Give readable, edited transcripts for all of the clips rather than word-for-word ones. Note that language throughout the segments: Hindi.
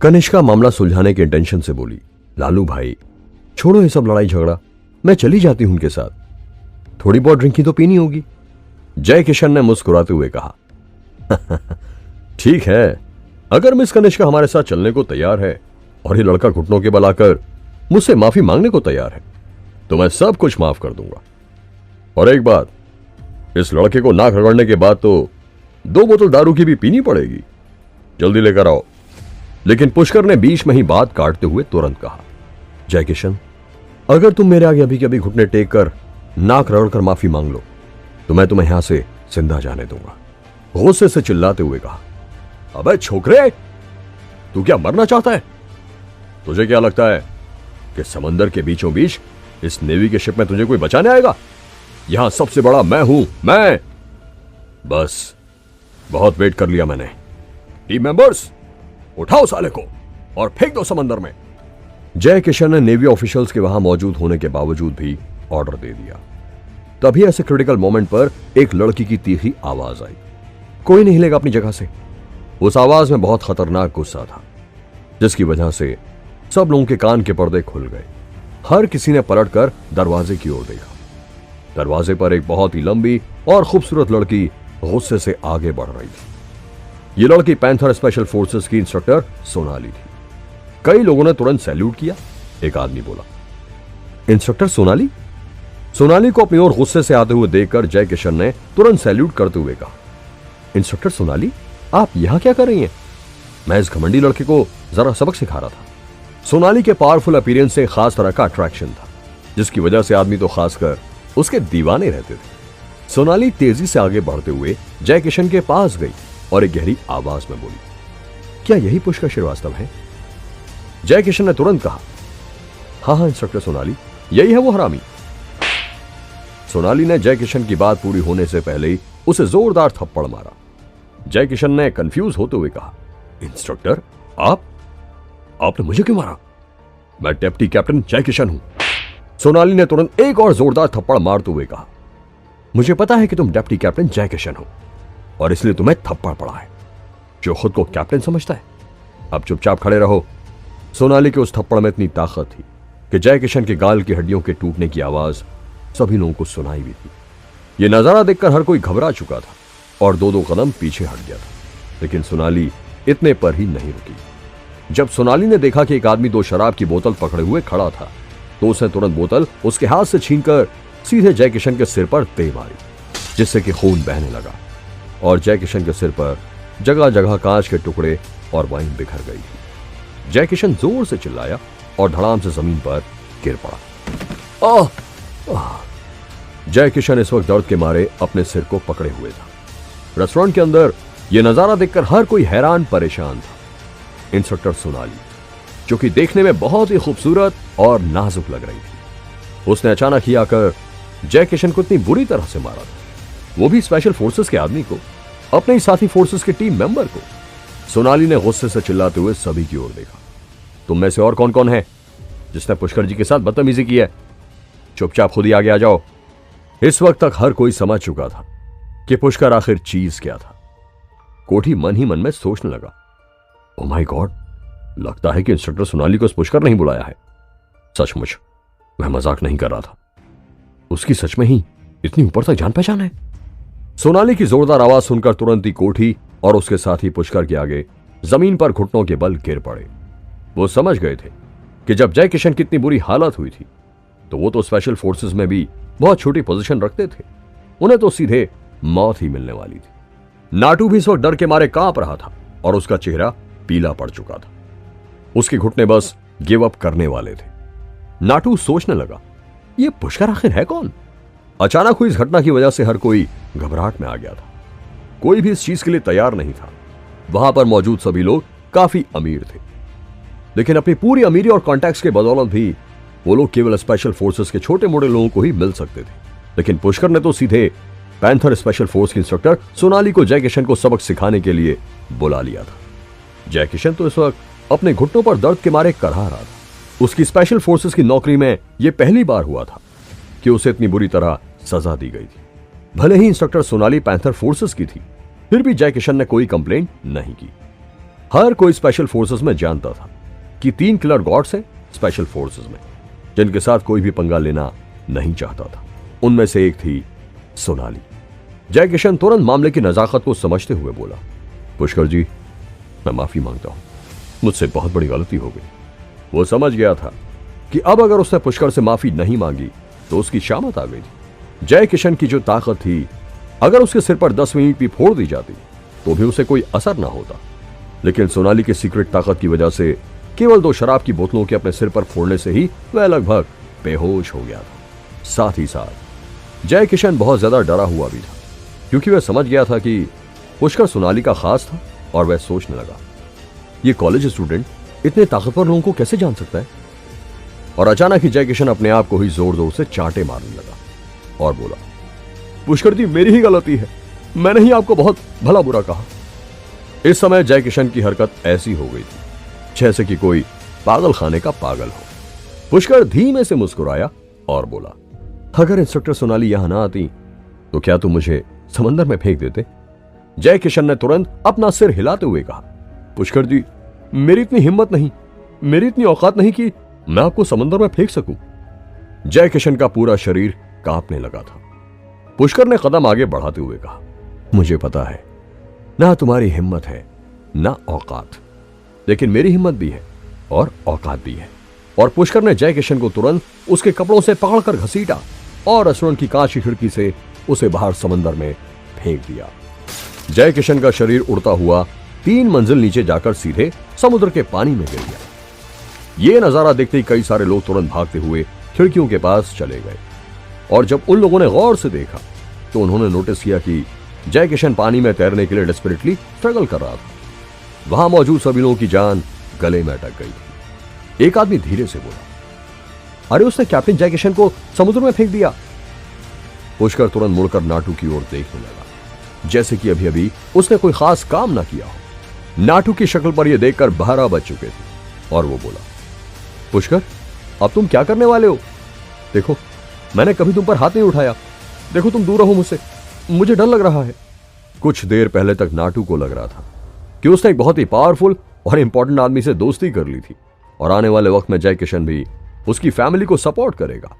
कनिष्का मामला सुलझाने के इंटेंशन से बोली, लालू भाई छोड़ो ये सब लड़ाई झगड़ा, मैं चली जाती हूं उनके साथ, थोड़ी बहुत ड्रिंकिंग तो पीनी होगी। जय किशन ने मुस्कुराते हुए कहा, ठीक है, अगर मिस कनिष्का हमारे साथ चलने को तैयार है और ये लड़का घुटनों के बल आकर मुझसे माफी मांगने को तैयार है तो मैं सब कुछ माफ कर दूंगा। और एक बात, इस लड़के को नाक रगड़ने के बाद तो 2 बोतल दारू की भी पीनी पड़ेगी, जल्दी लेकर आओ। लेकिन पुष्कर ने बीच में ही बात काटते हुए तुरंत कहा, जय किशन, अगर तुम मेरे आगे अभी के अभी घुटने टेक कर नाक रगड़कर माफी मांग लो तो मैं तुम्हें यहां से जिंदा जाने दूंगा। गुस्से से चिल्लाते हुए कहा, अबे छोकरे, तू क्या मरना चाहता है? तुझे क्या लगता है कि समंदर के बीचों बीच इस नेवी के शिप में तुझे कोई बचाने आएगा? यहां सबसे बड़ा मैं हूं, मैं। बस बहुत वेट कर लिया मैंने। टीम मेंबर्स, उठाओ साले को और फेंक दो समंदर में। जय किशन ने नेवी ऑफिशियल्स के वहां मौजूद होने के बावजूद भी ऑर्डर दे दिया। तभी ऐसे क्रिटिकल मोमेंट पर एक लड़की की तीखी आवाज आई, कोई नहीं हिलेगा अपनी जगह से। उस आवाज में बहुत खतरनाक गुस्सा था, जिसकी वजह से सब लोगों के कान के पर्दे खुल गए। हर किसी ने पलटकर दरवाजे की ओर देखा। दरवाजे पर एक बहुत ही लंबी और खूबसूरत लड़की गुस्से से आगे बढ़ रही थी। यह लड़की पैंथर स्पेशल फोर्सेस की इंस्ट्रक्टर सोनाली थी। कई लोगों ने तुरंत सैल्यूट किया। एक आदमी बोला, इंस्ट्रक्टर सोनाली? सोनाली को अपनी ओर गुस्से से आते हुए देखकर जय किशन ने तुरंत सैल्यूट करते हुए कहा, इंस्ट्रक्टर सोनाली, आप यहां क्या कर रही हैं? मैं इस घमंडी लड़के को जरा सबक सिखा रहा था। सोनाली के पावरफुल अपीयरेंस से खास तरह का अट्रैक्शन था, जिसकी वजह से आदमी तो खासकर उसके दीवाने रहते थे। सोनाली तेजी से आगे बढ़ते हुए जय किशन के पास गई और एक गहरी आवाज में बोली, क्या यही पुष्कर श्रीवास्तव है? जय किशन ने तुरंत कहा, हाँ इंस्ट्रक्टर सोनाली, यही है वो हरामी। सोनाली ने जय किशन की बात पूरी होने से पहले ही उसे जोरदार थप्पड़ मारा। जय किशन ने कंफ्यूज होते हुए कहा, इंस्ट्रक्टर, आपने मुझे क्यों मारा? मैं डेप्टी कैप्टन जय किशन हूं। सोनाली ने तुरंत एक और जोरदार थप्पड़ मारते हुए कहा, मुझे पता है कि तुम डेप्टी कैप्टन जय किशन हो और इसलिए तुम्हें थप्पड़ पड़ा है, जो खुद को कैप्टन समझता है। अब चुपचाप खड़े रहो। सोनाली के उस थप्पड़ में इतनी ताकत थी कि जय किशन के गाल की हड्डियों के टूटने की आवाज सभी लोगों को सुनाई भी थी। यह नजारा देखकर हर कोई घबरा चुका था और 2-2 कदम पीछे हट गया था। लेकिन सोनाली इतने पर ही नहीं रुकी। जब सोनाली ने देखा कि एक आदमी 2 शराब की बोतल पकड़े हुए खड़ा था तो उसने तुरंत बोतल उसके हाथ से छीनकर सीधे जय किशन के सिर पर दे मारी, जिससे कि खून बहने लगा और जय किशन के सिर पर जगह जगह कांच के टुकड़े और वाइन बिखर गई। जय किशन जोर से चिल्लाया और धड़ाम से जमीन पर गिर पड़ा। जय किशन इस वक्त दर्द के मारे अपने सिर को पकड़े हुए था। रेस्टोरेंट के अंदर यह नजारा देखकर हर कोई हैरान परेशान था। इंस्ट्रक्टर सोनाली, जो कि देखने में बहुत ही खूबसूरत और नाजुक लग रही थी, उसने अचानक ही आकर जय किशन को इतनी बुरी तरह से मारा था, वो भी स्पेशल फोर्सेस के आदमी को, अपने ही साथी फोर्सेस के टीम मेंबर को। सोनाली ने गुस्से से चिल्लाते हुए सभी की ओर देखा, तुम में से और कौन कौन है जिसने पुष्कर जी के साथ बदतमीजी की है? चुपचाप खुद ही आगे आ जाओ। इस वक्त तक हर कोई समझ चुका था कि पुष्कर आखिर चीज क्या था। कोठी मन ही मन में सोचने लगा, ओ माय गॉड, लगता है कि इंस्ट्रक्टर सोनाली को पुष्कर नहीं बुलाया है। सचमुच वह मजाक नहीं कर रहा था, उसकी सच में ही इतनी ऊपर तक जान पहचान है। सोनाली की जोरदार आवाज सुनकर तुरंत ही कोठी और उसके साथी पुष्कर के आगे जमीन पर घुटनों के बल गिर पड़े। वो समझ गए थे कि जब जय किशन की इतनी बुरी हालत हुई थी तो वो तो स्पेशल फोर्सेस में भी बहुत छोटी पोजीशन रखते थे, उन्हें तो सीधे मौत ही मिलने वाली थी। नाटू भी इस वक्त डर के मारे कांप रहा था और उसका चेहरा पीला पड़ चुका था। उसके घुटने बस गिव अप करने वाले थे। नाटू सोचने लगा, ये पुष्कर आखिर है कौन? अचानक हुई इस घटना की वजह से हर कोई घबराहट में आ गया था। कोई भी इस चीज के लिए तैयार नहीं था। वहां पर मौजूद सभी लोग काफी अमीर थे, लेकिन अपनी पूरी अमीरी और कॉन्टैक्ट्स के बदौलत भी वो लोग केवल स्पेशल फोर्सेस के छोटे मोटे लोगों को ही मिल सकते थे। लेकिन पुष्कर ने तो सीधे पैंथर स्पेशल फोर्स की इंस्ट्रक्टर सोनाली को जय किशन को सबक सिखाने के लिए बुला लिया था। जय किशन तो इस वक्त अपने घुटनों पर दर्द के मारे करहा रहा था। उसकी स्पेशल फोर्सेस की नौकरी में यह पहली बार हुआ था कि उसे इतनी बुरी तरह सजा दी गई थी। भले ही इंस्ट्रक्टर सोनाली पैंथर फोर्सेस की थी, फिर भी जय किशन ने कोई कंप्लेंट नहीं की। हर कोई स्पेशल फोर्सेस में जानता था कि 3 किलर गॉड्स हैं स्पेशल फोर्सेस में, जिनके साथ कोई भी पंगा लेना नहीं चाहता था। उनमें से एक थी सोनाली। जय किशन तुरंत मामले की नजाकत को समझते हुए बोला, पुष्कर जी, मैं माफी मांगता हूं, मुझसे बहुत बड़ी गलती हो गई। वो समझ गया था कि अब अगर उसने पुष्कर से माफी नहीं मांगी तो उसकी शामत आ गई थी। जय किशन की जो ताकत थी, अगर उसके सिर पर 10 ईंट भी फोड़ दी जाती तो भी उसे कोई असर ना होता, लेकिन सोनाली की सीक्रेट ताकत की वजह से केवल 2 शराब की बोतलों के अपने सिर पर फोड़ने से ही वह लगभग बेहोश हो गया था। साथ ही साथ जय किशन बहुत ज्यादा डरा हुआ भी था, क्योंकि वह समझ गया था कि पुष्कर सोनाली का खास था और वह सोचने लगा, ये कॉलेज स्टूडेंट इतने ताकतवर लोगों को कैसे जान सकता है। और अचानक ही जय किशन अपने आप को ही जोर जोर से चांटे मारने लगा और बोला, पुष्कर जी, मेरी ही गलती है, मैंने ही आपको बहुत भला बुरा कहा। इस समय जय किशन की हरकत ऐसी हो गई थी जैसे कि कोई पागल खाने का पागल हो। पुष्कर धीमे से मुस्कुराया और बोला, अगर इंस्पेक्टर सोनाली यहां ना आती तो क्या तुम मुझे समंदर में फेंक देते? जय किशन ने तुरंत अपना सिर हिलाते हुए कहा, पुष्कर जी, मेरी इतनी हिम्मत नहीं, मेरी इतनी औकात नहीं कि मैं आपको समंदर में फेंक सकूं। जय किशन का पूरा शरीर कांपने लगा था। पुष्कर ने कदम आगे बढ़ाते हुए कहा, मुझे पता है ना तुम्हारी हिम्मत है ना औकात, लेकिन मेरी हिम्मत भी है और औकात भी है। और पुष्कर ने जय किशन को तुरंत उसके कपड़ों से पकड़कर घसीटा और रेस्टोरेंट की कांच की खिड़की से उसे बाहर समंदर में फेंक दिया। जय किशन का शरीर उड़ता हुआ 3 मंजिल नीचे जाकर सीधे समुद्र के पानी में गिर गया। यह नजारा देखते ही कई सारे लोग तुरंत भागते हुए खिड़कियों के पास चले गए, और जब उन लोगों ने गौर से देखा तो उन्होंने नोटिस किया कि जय किशन पानी में तैरने के लिए डेस्परेटली स्ट्रगल कर रहा था। वहां मौजूद सभी लोगों की जान गले में अटक गई थी। एक आदमी धीरे से बोला, अरे उसने कैप्टन जय किशन को समुद्र में फेंक दिया। पुष्कर तुरंत मुड़कर नाटू की ओर देखने लगा, जैसे कि अभी अभी उसने कोई खास काम ना किया हो। नाटू की शक्ल पर यह देखकर 12 बज चुके थे और वो बोला, पुष्कर, अब तुम क्या करने वाले हो? देखो, मैंने कभी तुम पर हाथ नहीं उठाया, देखो तुम दूर रहो मुझसे, मुझे डर लग रहा है। कुछ देर पहले तक नाटू को लग रहा था कि उसने एक बहुत ही पावरफुल और इंपॉर्टेंट आदमी से दोस्ती कर ली थी, और आने वाले वक्त में जय किशन भी उसकी फैमिली को सपोर्ट करेगा।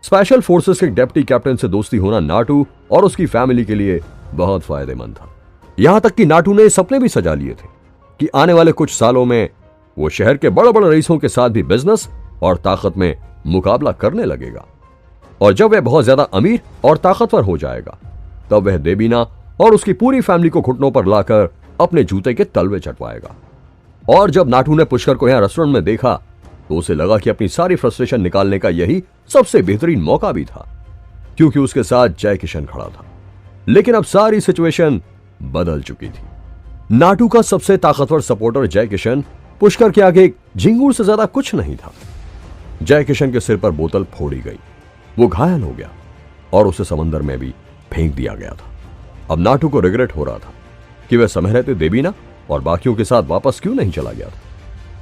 स्पेशल फोर्सेस के डिप्टी कैप्टन से दोस्ती होना नाटू और उसकी फैमिली के लिए बहुत फायदेमंद था। यहां तक कि नाटू ने सपने भी सजा लिए थे कि आने वाले कुछ सालों में वो शहर के बड़े बड़े रईसों के साथ भी बिजनेस और ताकत में मुकाबला करने लगेगा, और जब वह बहुत ज्यादा अमीर और ताकतवर हो जाएगा तब वह देबीना और उसकी पूरी फैमिली को घुटनों पर लाकर अपने जूते के तलवे चटवाएगा। और जब नाटू ने पुष्कर को यहां रेस्टोरेंट में देखा तो उसे लगा कि अपनी सारी फ्रस्ट्रेशन निकालने का यही सबसे बेहतरीन मौका भी था, क्योंकि उसके साथ जय किशन खड़ा था। लेकिन अब सारी सिचुएशन बदल चुकी थी। नाटू का सबसे ताकतवर सपोर्टर जय किशन पुष्कर के आगे एक झिंगूर से ज्यादा कुछ नहीं था। जय किशन के सिर पर बोतल फोड़ी गई, वो घायल हो गया और उसे समंदर में भी फेंक दिया गया था। अब नाटू को रिग्रेट हो रहा था कि वह समय रहते देबीना और बाकियों के साथ वापस क्यों नहीं चला गया था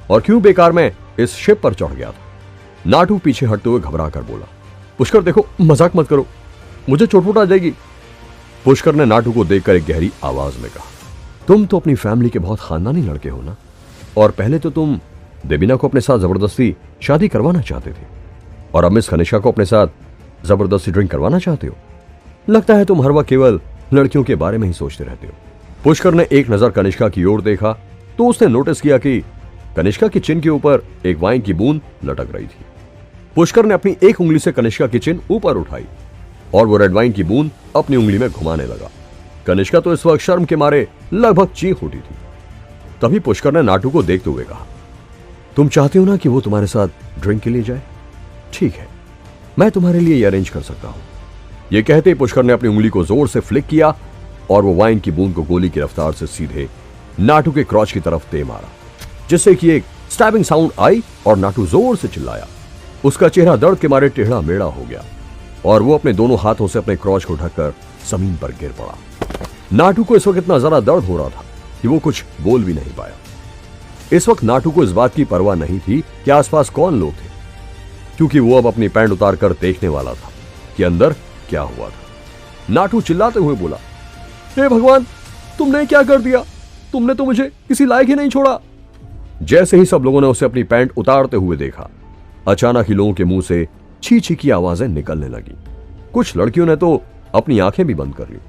और क्यों बेकार में इस शिप पर चढ़ गया था। नाटू पीछे हटते हुए घबरा कर बोला, पुष्कर देखो, मजाक मत करो, मुझे चोट आ जाएगी। पुष्कर ने नाटू को देखकर एक गहरी आवाज में कहा, तुम तो अपनी फैमिली के बहुत खानदानी लड़के हो ना, और पहले तो तुम देबीना को अपने साथ जबरदस्ती शादी करवाना चाहते थे, और अब मिस कनिष्का को अपने साथ जबरदस्ती ड्रिंक करवाना चाहते हो। लगता है तुम हर वक्त केवल लड़कियों के बारे में ही सोचते रहते हो। पुष्कर ने एक नजर कनिष्का की ओर देखा तो उसने नोटिस किया कि कनिष्का की चिन के ऊपर एक वाइन की बूंद लटक रही थी। पुष्कर ने अपनी एक उंगली से कनिष्का की चिन ऊपर उठाई और वो रेड वाइन की बूंद अपनी उंगली में घुमाने लगा। कनिष्का तो इस वक्त शर्म के मारे लगभग चीख उठी थी। तभी पुष्कर ने नाटू को देखते हुए कहा, तुम चाहते हो ना कि वो तुम्हारे साथ ड्रिंक के लिए जाए? ठीक है, मैं तुम्हारे लिए ये अरेंज कर सकता हूं। ये कहते ही पुष्कर ने अपनी उंगली को जोर से फ्लिक किया और वो वाइन की बूंद को गोली की रफ्तार से सीधे नाटू के क्रॉच की तरफ दे मारा, जिससे कि एक स्टैबिंग साउंड आई और नाटू जोर से चिल्लाया। उसका चेहरा दर्द के मारे टेढ़ा मेढ़ा हो गया और वो अपने दोनों हाथों से अपने क्रॉच को ढककर जमीन पर गिर पड़ा। नाटू को इस वक्त इतना ज्यादा दर्द हो रहा था कि वो कुछ बोल भी नहीं पाया। इस वक्त नाटू को इस बात की परवाह नहीं थी कि आसपास कौन लोग थे, क्योंकि वो अब अपनी पैंट उतार कर देखने वाला था कि अंदर क्या हुआ था। नाटू चिल्लाते हुए बोला, हे भगवान, तुमने क्या कर दिया? तुमने तो मुझे किसी लायक ही नहीं छोड़ा। जैसे ही सब लोगों ने उसे अपनी पैंट उतारते हुए देखा, अचानक ही लोगों के मुंह से छी छी की आवाजें निकलने लगी। कुछ लड़कियों ने तो अपनी आंखें भी बंद कर ली।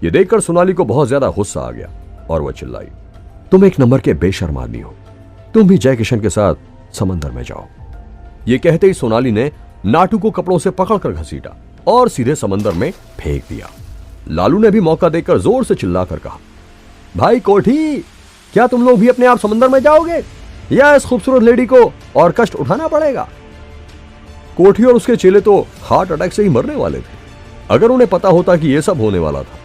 ये देखकर सोनाली को बहुत ज्यादा गुस्सा आ गया और वह चिल्लाई, तुम एक नंबर के बेशर्म आदमी हो, तुम भी जय किशन के साथ समंदर में जाओ। ये कहते ही सोनाली ने नाटू को कपड़ों से पकड़कर घसीटा और सीधे समंदर में फेंक दिया। लालू ने भी मौका देखकर जोर से चिल्लाकर कहा, भाई कोठी, क्या तुम लोग भी अपने आप समंदर में जाओगे या इस खूबसूरत लेडी को और कष्ट उठाना पड़ेगा? कोठी और उसके चेले तो हार्ट अटैक से ही मरने वाले थे। अगर उन्हें पता होता कि यह सब होने वाला था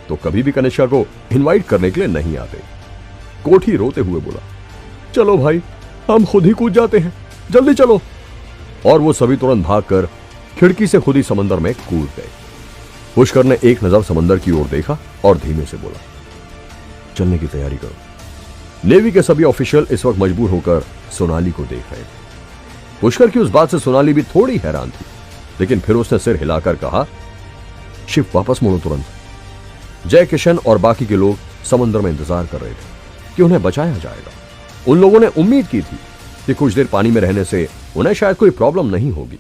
तो कभी भी कनिष्का को इनवाइट करने के लिए नहीं आते। कोठी रोते हुए बोला, चलो भाई, हम खुद ही कूद जाते हैं, जल्दी चलो। और वो सभी तुरंत भागकर खिड़की से खुद ही समंदर में कूद गए। पुष्कर ने एक नजर समंदर की ओर देखा और धीमे से बोला, चलने की तैयारी करो। नेवी के सभी ऑफिशियल इस वक्त मजबूर होकर सोनाली को देख रहे थे। पुष्कर की उस बात से सोनाली भी थोड़ी हैरान थी, लेकिन फिर उसने सिर हिलाकर कहा, शिव वापस मुड़ो तुरंत। जय किशन और बाकी के लोग समंदर में इंतजार कर रहे थे कि उन्हें बचाया जाएगा। उन लोगों ने उम्मीद की थी कि कुछ देर पानी में रहने से उन्हें शायद कोई प्रॉब्लम नहीं होगी,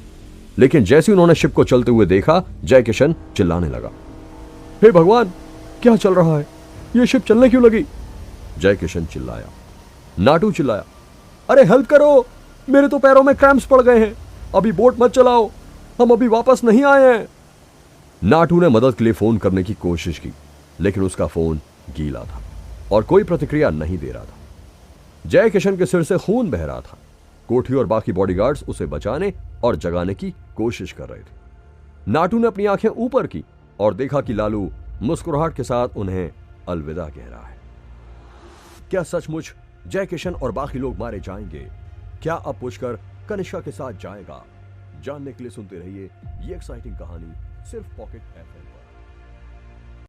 लेकिन जैसे उन्होंने शिप को चलते हुए देखा, जय किशन चिल्लाने लगा, हे भगवान, क्या चल रहा है? यह शिप चलने क्यों लगी? जय किशन चिल्लाया। नाटू चिल्लाया, अरे हेल्प करो, मेरे तो पैरों में क्रैम्प्स पड़ गए हैं, अभी बोट मत चलाओ, हम अभी वापस नहीं आए हैं। नाटू ने मदद के लिए फोन करने की कोशिश की, लेकिन उसका फोन गीला था और कोई प्रतिक्रिया नहीं दे रहा था। जय किशन के सिर से खून बह रहा था। कोठी और बाकी बॉडीगार्ड्स उसे बचाने और जगाने की कोशिश कर रहे थे। नाटू ने अपनी आंखें ऊपर की और देखा कि लालू मुस्कुराहट के साथ उन्हें अलविदा कह रहा है। क्या सचमुच जय किशन और बाकी लोग मारे जाएंगे? क्या अब पुष्कर कनिष्का के साथ जाएगा? जानने के लिए सुनते रहिए ये एक्साइटिंग कहानी सिर्फ पॉकेट एफएम पर।